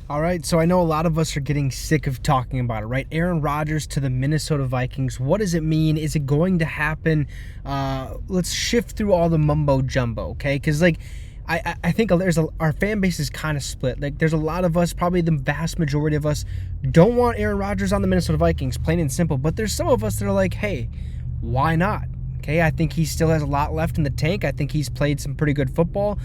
All right, so I know a lot of us are getting sick of talking about it, right? Aaron Rodgers to the Minnesota Vikings. What does it mean? Is it going to happen? Let's shift through all the mumbo jumbo, okay? Because I think our fan base is kind of split. Like, there's a lot of us, probably the vast majority of us, don't want Aaron Rodgers on the Minnesota Vikings, plain and simple. But there's some of us that are like, hey, why not? Okay, I think he still has a lot left in the tank. I think he's played some pretty good football.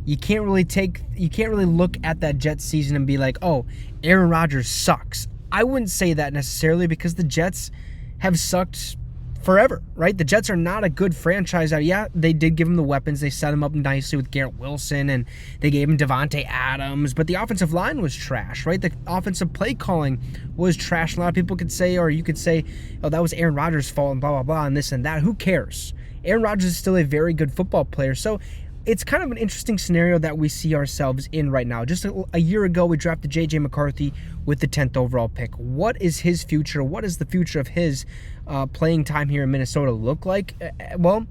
You can't really look at that Jets season and be like, oh, Aaron Rodgers sucks. I wouldn't say that necessarily, because the Jets have sucked forever, right? The Jets are not a good franchise. Yeah, they did give him the weapons. They set him up nicely with Garrett Wilson, and they gave him Devontae Adams, but the offensive line was trash, right? The offensive play calling was trash. A lot of people could say, or you could say, oh, that was Aaron Rodgers' fault and blah, blah, blah, and this and that. Who cares? Aaron Rodgers is still a very good football player. So it's kind of an interesting scenario that we see ourselves in right now. Just a year ago, we drafted JJ McCarthy with the 10th overall pick. What is his future? What is the future of his playing time here in Minnesota look like? Well,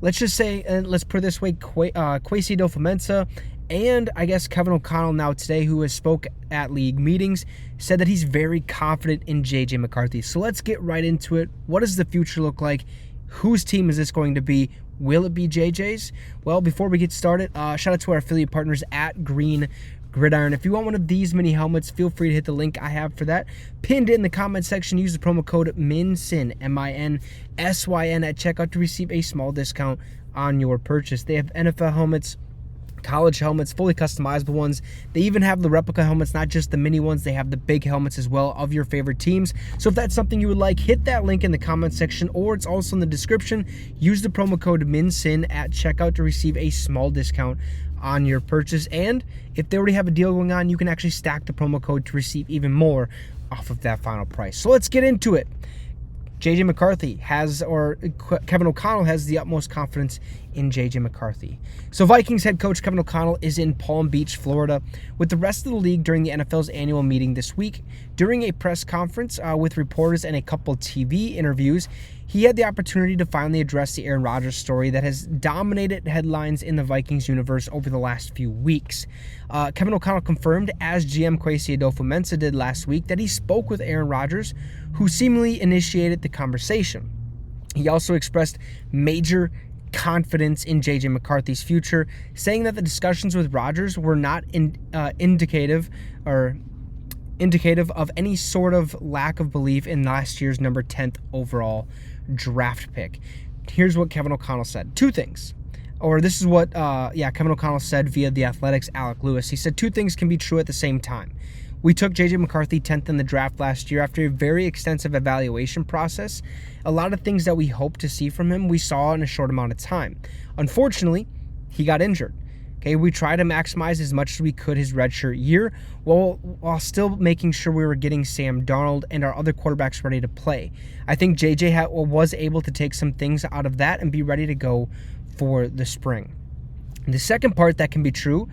let's just say, let's put it this way, Kwesi Adofo-Mensah and I guess Kevin O'Connell now today, who has spoke at league meetings, said that he's very confident in JJ McCarthy. So let's get right into it. What does the future look like? Whose team is this going to be? Will it be JJ's? Well, before we get started, shout out to our affiliate partners at Green Gridiron. If you want one of these mini helmets, feel free to hit the link I have for that pinned in the comment section. Use the promo code MINSYN, MINSYN, at checkout to receive a small discount on your purchase. They have NFL helmets, college helmets, fully customizable ones. They even have the replica helmets, not just the mini ones. They have the big helmets as well of your favorite teams. So if that's something you would like, hit that link in the comment section, or it's also in the description. Use the promo code MINSYN at checkout to receive a small discount on your purchase. And if they already have a deal going on, you can actually stack the promo code to receive even more off of that final price. So let's get into it. JJ McCarthy Kevin O'Connell has the utmost confidence in JJ McCarthy. So Vikings head coach Kevin O'Connell is in Palm Beach, Florida, with the rest of the league during the NFL's annual meeting this week. During a press conference with reporters and a couple TV interviews, he had the opportunity to finally address the Aaron Rodgers story that has dominated headlines in the Vikings universe over the last few weeks. Kevin O'Connell confirmed, as GM Kwesi Adofo-Mensah did last week, that he spoke with Aaron Rodgers, who seemingly initiated the conversation. He also expressed major confidence in JJ McCarthy's future, saying that the discussions with Rodgers were not indicative of any sort of lack of belief in last year's number 10th overall draft pick. Here's what Kevin O'Connell said. Two things. Or this is what Kevin O'Connell said via The Athletic's Alec Lewis. He said two things can be true at the same time. We took JJ McCarthy 10th in the draft last year after a very extensive evaluation process. A lot of things that we hoped to see from him, we saw in a short amount of time. Unfortunately, he got injured. Okay, we tried to maximize as much as we could his redshirt year while still making sure we were getting Sam Darnold and our other quarterbacks ready to play. I think JJ was able to take some things out of that and be ready to go for the spring. The second part that can be true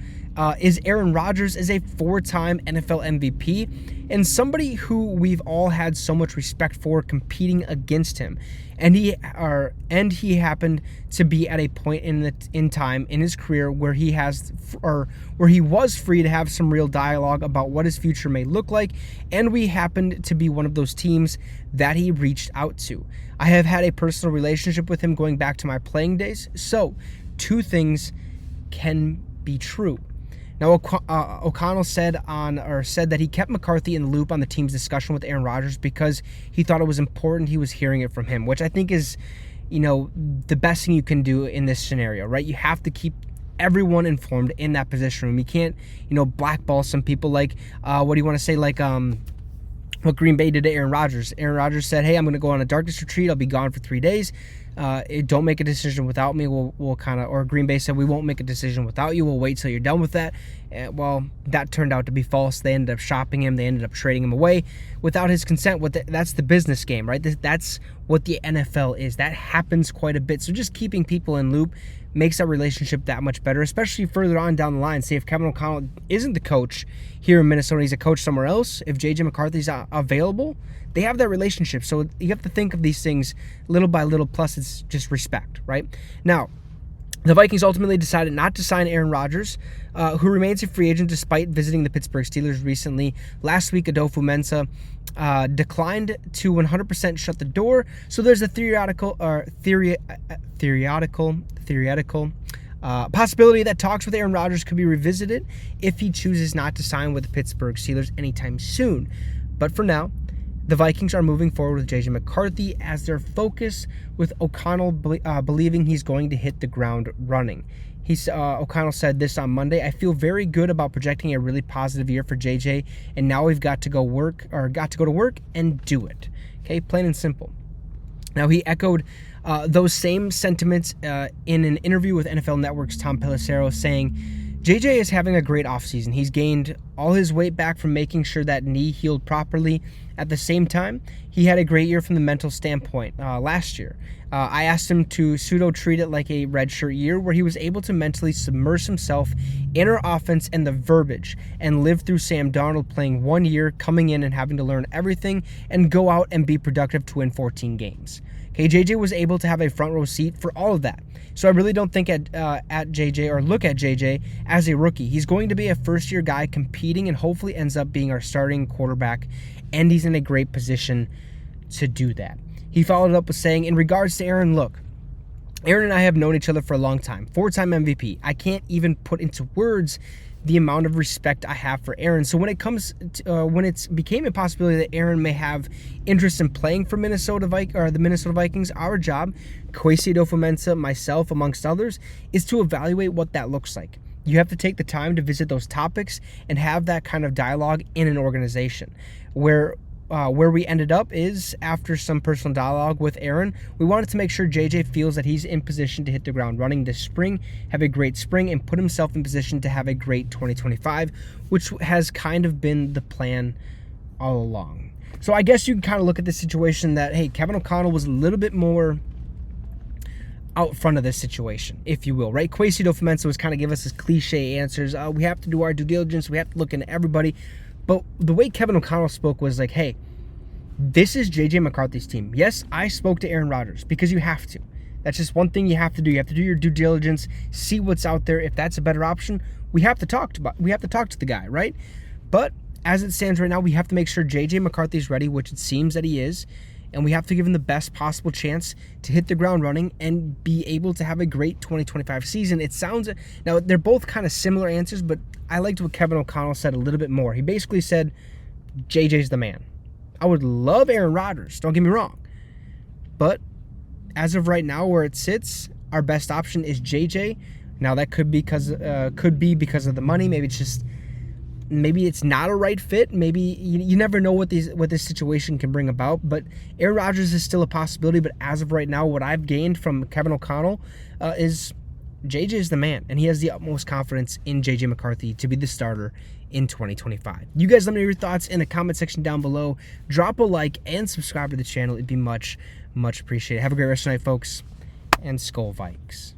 is Aaron Rodgers is a four-time NFL MVP and somebody who we've all had so much respect for competing against him. And he happened to be at a point in time in his career where he was free to have some real dialogue about what his future may look like, and we happened to be one of those teams that he reached out to. I have had a personal relationship with him going back to my playing days, so two things can be true. Now, O'Connell said that he kept McCarthy in the loop on the team's discussion with Aaron Rodgers because he thought it was important he was hearing it from him, which I think is, the best thing you can do in this scenario, right? You have to keep everyone informed in that position room. You can't, blackball some people like, what do you want to say, like, what Green Bay did to Aaron Rodgers. Aaron Rodgers said, hey, I'm going to go on a darkness retreat. I'll be gone for 3 days. Don't make a decision without me. Or Green Bay said, we won't make a decision without you. We'll wait till you're done with that. Well, that turned out to be false. They ended up shopping him. They ended up trading him away without his consent. That's the business game, right? That's what the NFL is. That happens quite a bit. So just keeping people in loop makes that relationship that much better, especially further on down the line. Say if Kevin O'Connell isn't the coach here in Minnesota, he's a coach somewhere else. If JJ McCarthy's available, they have that relationship. So you have to think of these things little by little, plus it's just respect, right? Now, The Vikings ultimately decided not to sign Aaron Rodgers, who remains a free agent despite visiting the Pittsburgh Steelers recently. Last week, Adolfo Mensa declined to 100% shut the door. So there's a theoretical possibility that talks with Aaron Rodgers could be revisited if he chooses not to sign with the Pittsburgh Steelers anytime soon. But for now, the Vikings are moving forward with JJ McCarthy as their focus, with O'Connell believing he's going to hit the ground running. O'Connell said this on Monday: "I feel very good about projecting a really positive year for JJ, and now we've got to go to work and do it." Okay, plain and simple. Now, he echoed those same sentiments in an interview with NFL Network's Tom Pelissero, saying, "JJ is having a great offseason. He's gained all his weight back from making sure that knee healed properly. At the same time, he had a great year from the mental standpoint last year. I asked him to pseudo-treat it like a redshirt year where he was able to mentally submerge himself in our offense and the verbiage and live through Sam Darnold playing 1 year, coming in and having to learn everything and go out and be productive to win 14 games. Okay, JJ was able to have a front row seat for all of that. So I really don't think at JJ, or look at JJ as a rookie. He's going to be a first-year guy competing and hopefully ends up being our starting quarterback, and he's in a great position to do that." He followed up with saying, "In regards to Aaron, look, Aaron and I have known each other for a long time. 4-time MVP. I can't even put into words the amount of respect I have for Aaron. So when it became a possibility that Aaron may have interest in playing for the Minnesota Vikings, our job, Kwesi Adofo-Mensah, myself, amongst others, is to evaluate what that looks like. You have to take the time to visit those topics and have that kind of dialogue in an organization. Where we ended up is, after some personal dialogue with Aaron, we wanted to make sure JJ feels that he's in position to hit the ground running this spring, have a great spring, and put himself in position to have a great 2025, which has kind of been the plan all along." So I guess you can kind of look at the situation that, hey, Kevin O'Connell was a little bit more out front of this situation, if you will, right? Kwesi Adofo-Mensah was kind of give us his cliche answers. We have to do our due diligence. We have to look into everybody. But the way Kevin O'Connell spoke was like, hey, this is JJ McCarthy's team. Yes, I spoke to Aaron Rodgers because you have to. That's just one thing you have to do. You have to do your due diligence, see what's out there. If that's a better option, we have to talk to the guy, right? But as it stands right now, we have to make sure JJ McCarthy's ready, which it seems that he is, and we have to give him the best possible chance to hit the ground running and be able to have a great 2025 season. It sounds, now they're both kind of similar answers, but I liked what Kevin O'Connell said a little bit more. He basically said, JJ's the man. I would love Aaron Rodgers, don't get me wrong. But as of right now, where it sits, our best option is JJ. Now that could be because of the money. Maybe it's not a right fit. Maybe you never know what this situation can bring about. But Aaron Rodgers is still a possibility. But as of right now, what I've gained from Kevin O'Connell is JJ is the man, and he has the utmost confidence in JJ McCarthy to be the starter in 2025. You guys let me know your thoughts in the comment section down below. Drop a like and subscribe to the channel. It'd be much, much appreciated. Have a great rest of the night, folks, and Skol Vikes.